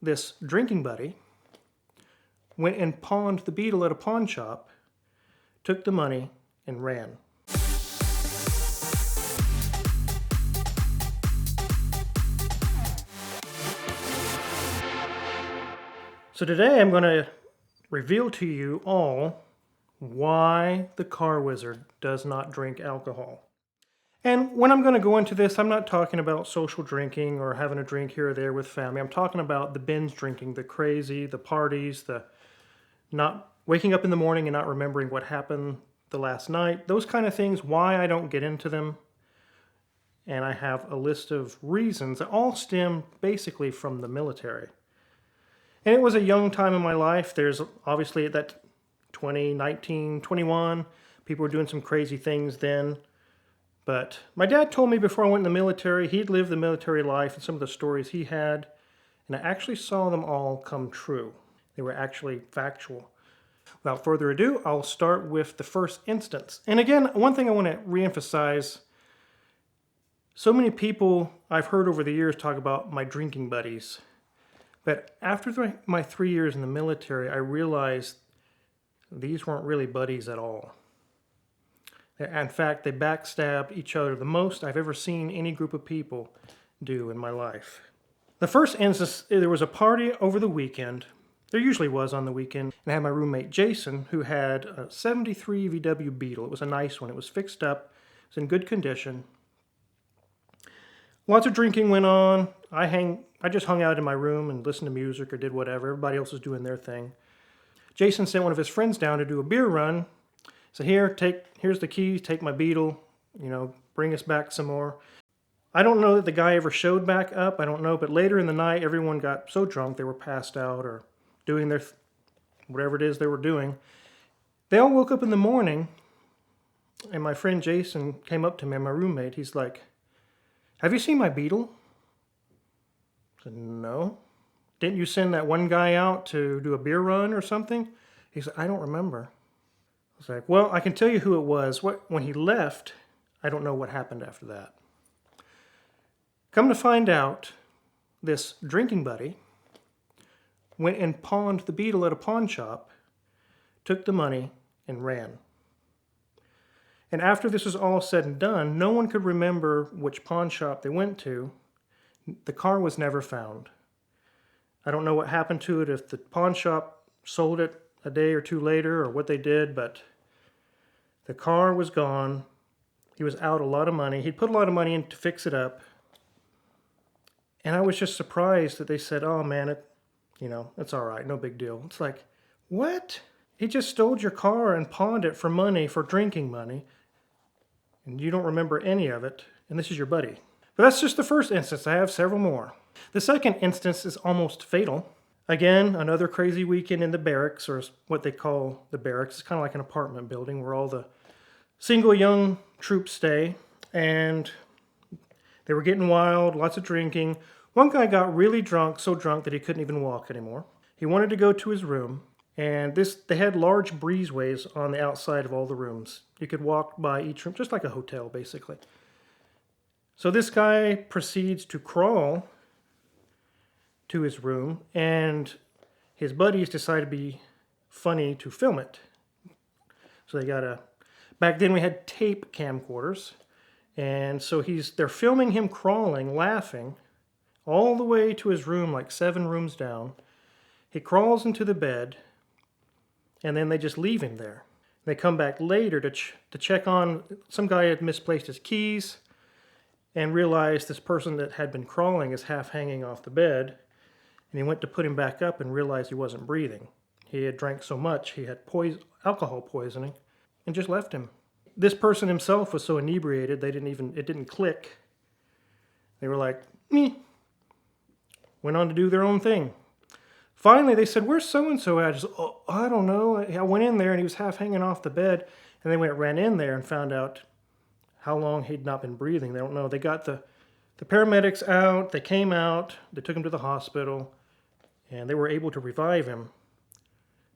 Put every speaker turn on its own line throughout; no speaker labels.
this drinking buddy went and pawned the beetle at a pawn shop, took the money, and ran. So today I'm going to reveal to you all why the car wizard does not drink alcohol. And when I'm going to go into this, I'm not talking about social drinking or having a drink here or there with family. I'm talking about the binge drinking, the crazy, the parties, the not waking up in the morning and not remembering what happened the last night. Those kind of things, why I don't get into them. And I have a list of reasons that all stem basically from the military. And it was a young time in my life. There's obviously at that 19, 21, people were doing some crazy things then. But my dad told me before I went in the military, he'd lived the military life and some of the stories he had, and I actually saw them all come true. They were actually factual. Without further ado, I'll start with the first instance. And again, one thing I want to reemphasize, so many people I've heard over the years talk about my drinking buddies. But after my 3 years in the military, I realized these weren't really buddies at all. In fact, they backstab each other the most I've ever seen any group of people do in my life. The first instance, there was a party over the weekend. There usually was on the weekend. And I had my roommate Jason, who had a 73 VW Beetle. It was a nice one. It was fixed up. It was in good condition. Lots of drinking went on. I just hung out in my room and listened to music or did whatever. Everybody else was doing their thing. Jason sent one of his friends down to do a beer run. So here's the keys, take my Beetle, bring us back some more. I don't know that the guy ever showed back up, I don't know, but later in the night, everyone got so drunk they were passed out or doing their, whatever it is they were doing. They all woke up in the morning, and my friend Jason came up to me, my roommate, he's like, "Have you seen my Beetle?" I said, "No." "Didn't you send that one guy out to do a beer run or something?" He said, "I don't remember." I was like, "Well, I can tell you who it was. When he left, I don't know what happened after that." Come to find out, this drinking buddy went and pawned the Beetle at a pawn shop, took the money, and ran. And after this was all said and done, no one could remember which pawn shop they went to. The car was never found. I don't know what happened to it, if the pawn shop sold it a day or two later or what they did, but the car was gone. He was out a lot of money. He'd put a lot of money in to fix it up. And I was just surprised that they said, "Oh man, it's all right, no big deal." It's like, what? He just stole your car and pawned it for money, for drinking money, and you don't remember any of it, and this is your buddy. But that's just the first instance. I have several more. The second instance is almost fatal. Again, another crazy weekend in the barracks, or what they call the barracks. It's kind of like an apartment building where all the single young troops stay. And they were getting wild, lots of drinking. One guy got really drunk, so drunk that he couldn't even walk anymore. He wanted to go to his room, and they had large breezeways on the outside of all the rooms. You could walk by each room, just like a hotel, basically. So this guy proceeds to crawl to his room, and his buddies decide to be funny to film it. So back then we had tape camcorders, and so they're filming him crawling, laughing, all the way to his room, like 7 rooms down. He crawls into the bed, and then they just leave him there. They come back later to check on, some guy had misplaced his keys, and realized this person that had been crawling is half hanging off the bed. And he went to put him back up and realized he wasn't breathing. He had drank so much, he had alcohol poisoning, and just left him. This person himself was so inebriated, it didn't click. They were like, meh. Went on to do their own thing. Finally, they said, "Where's so-and-so at?" I said, "Oh, I don't know. I went in there and he was half hanging off the bed." And they ran in there and found out how long he'd not been breathing. They don't know. They got the paramedics out. They came out. They took him to the hospital. And they were able to revive him.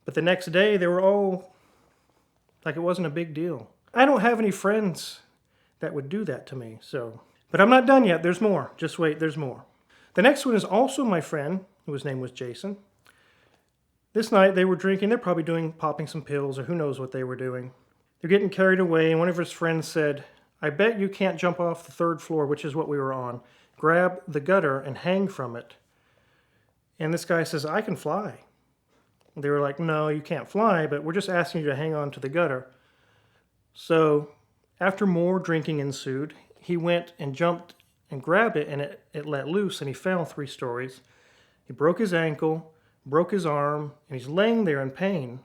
But the next day, they were all like it wasn't a big deal. I don't have any friends that would do that to me, so. But I'm not done yet. There's more. Just wait, there's more. The next one is also my friend, whose name was Jason. This night they were drinking. They're probably popping some pills or who knows what they were doing. They're getting carried away, and one of his friends said, "I bet you can't jump off the 3rd floor," which is what we were on. "Grab the gutter and hang from it." And this guy says, "I can fly." They were like, "No, you can't fly, but we're just asking you to hang on to the gutter." So after more drinking ensued, he went and jumped and grabbed it, and it let loose, and he fell 3 stories. He broke his ankle, broke his arm, and he's laying there in pain.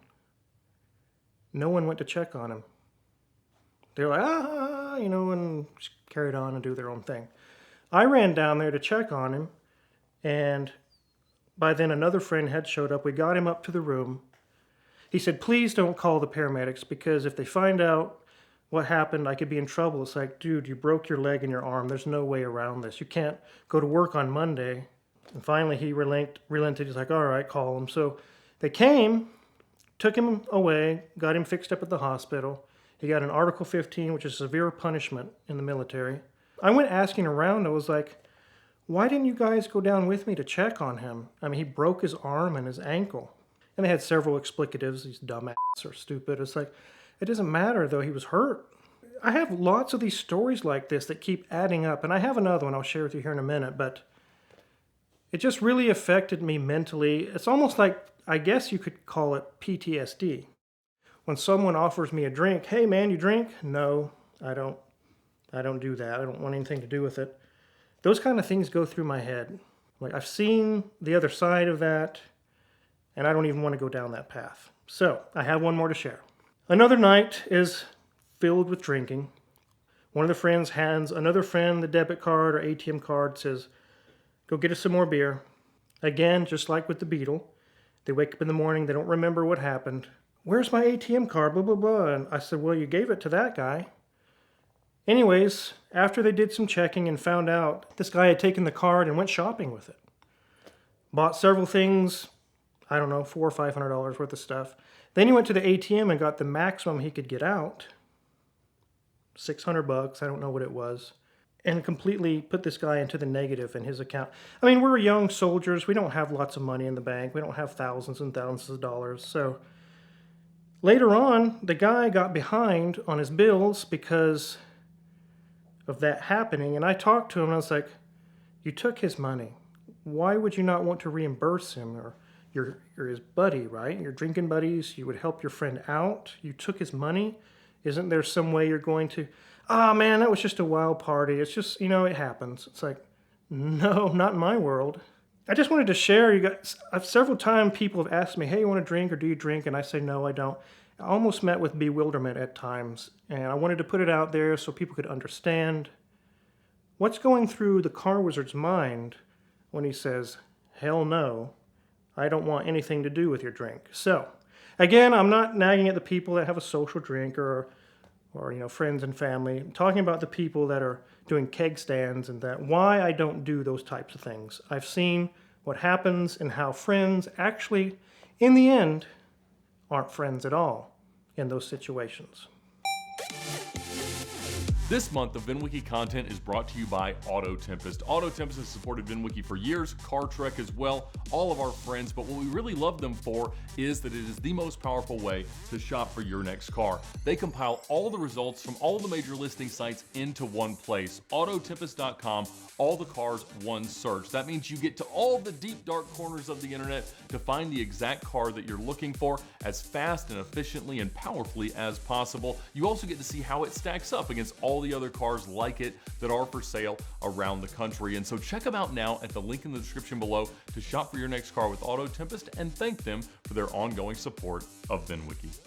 No one went to check on him. They're like, and just carried on and do their own thing. I ran down there to check on him, and by then another friend had showed up. We got him up to the room. He said, "Please don't call the paramedics, because if they find out what happened, I could be in trouble." It's like, dude, you broke your leg and your arm. There's no way around this. You can't go to work on Monday. And finally he relented. He's like, "All right, call him." So they came, took him away, got him fixed up at the hospital. He got an Article 15, which is severe punishment in the military. I went asking around. I was like, "Why didn't you guys go down with me to check on him? I mean, he broke his arm and his ankle." And they had several explicatives. These dumbass or stupid. It's like, it doesn't matter though, he was hurt. I have lots of these stories like this that keep adding up. And I have another one I'll share with you here in a minute, but it just really affected me mentally. It's almost like, I guess you could call it PTSD. When someone offers me a drink, "Hey man, you drink?" "No, I don't do that. I don't want anything to do with it." Those kind of things go through my head. Like, I've seen the other side of that, and I don't even want to go down that path. So I have one more to share. Another night is filled with drinking. One of the friends hands another friend the debit card or ATM card, says, "Go get us some more beer." Again, just like with the Beetle, they wake up in the morning, they don't remember what happened. "Where's my ATM card, blah, blah, blah." And I said, "Well, you gave it to that guy." Anyways, after they did some checking and found out this guy had taken the card and went shopping with it. Bought several things, I don't know, $400 or $500 worth of stuff. Then he went to the ATM and got the maximum he could get out, $600, I don't know what it was, and completely put this guy into the negative in his account. I mean, we're young soldiers. We don't have lots of money in the bank. We don't have thousands and thousands of dollars. So later on, the guy got behind on his bills because of that happening. And I talked to him and I was like, "You took his money. Why would you not want to reimburse him? Or you're his buddy, right? You're drinking buddies. You would help your friend out. You took his money. Isn't there some way you're going to, man, that was just a wild party. It's just, it happens." It's like, no, not in my world. I just wanted to share, you guys, several times people have asked me, "Hey, you want to drink or do you drink?" And I say, "No, I don't." I almost met with bewilderment at times. And I wanted to put it out there so people could understand what's going through the car wizard's mind when he says, "Hell no, I don't want anything to do with your drink." So, again, I'm not nagging at the people that have a social drink or friends and family. I'm talking about the people that are doing keg stands and that. Why I don't do those types of things. I've seen what happens and how friends actually, in the end, aren't friends at all in those situations.
This month of VINwiki content is brought to you by Auto Tempest. Auto Tempest has supported VINwiki for years, Car Trek as well, all of our friends, but what we really love them for is that it is the most powerful way to shop for your next car. They compile all the results from all the major listing sites into one place. Autotempest.com, all the cars, one search. That means you get to all the deep, dark corners of the internet to find the exact car that you're looking for as fast and efficiently and powerfully as possible. You also get to see how it stacks up against all the other cars like it that are for sale around the country. And so check them out now at the link in the description below to shop for your next car with Auto Tempest and thank them for their ongoing support of VINwiki.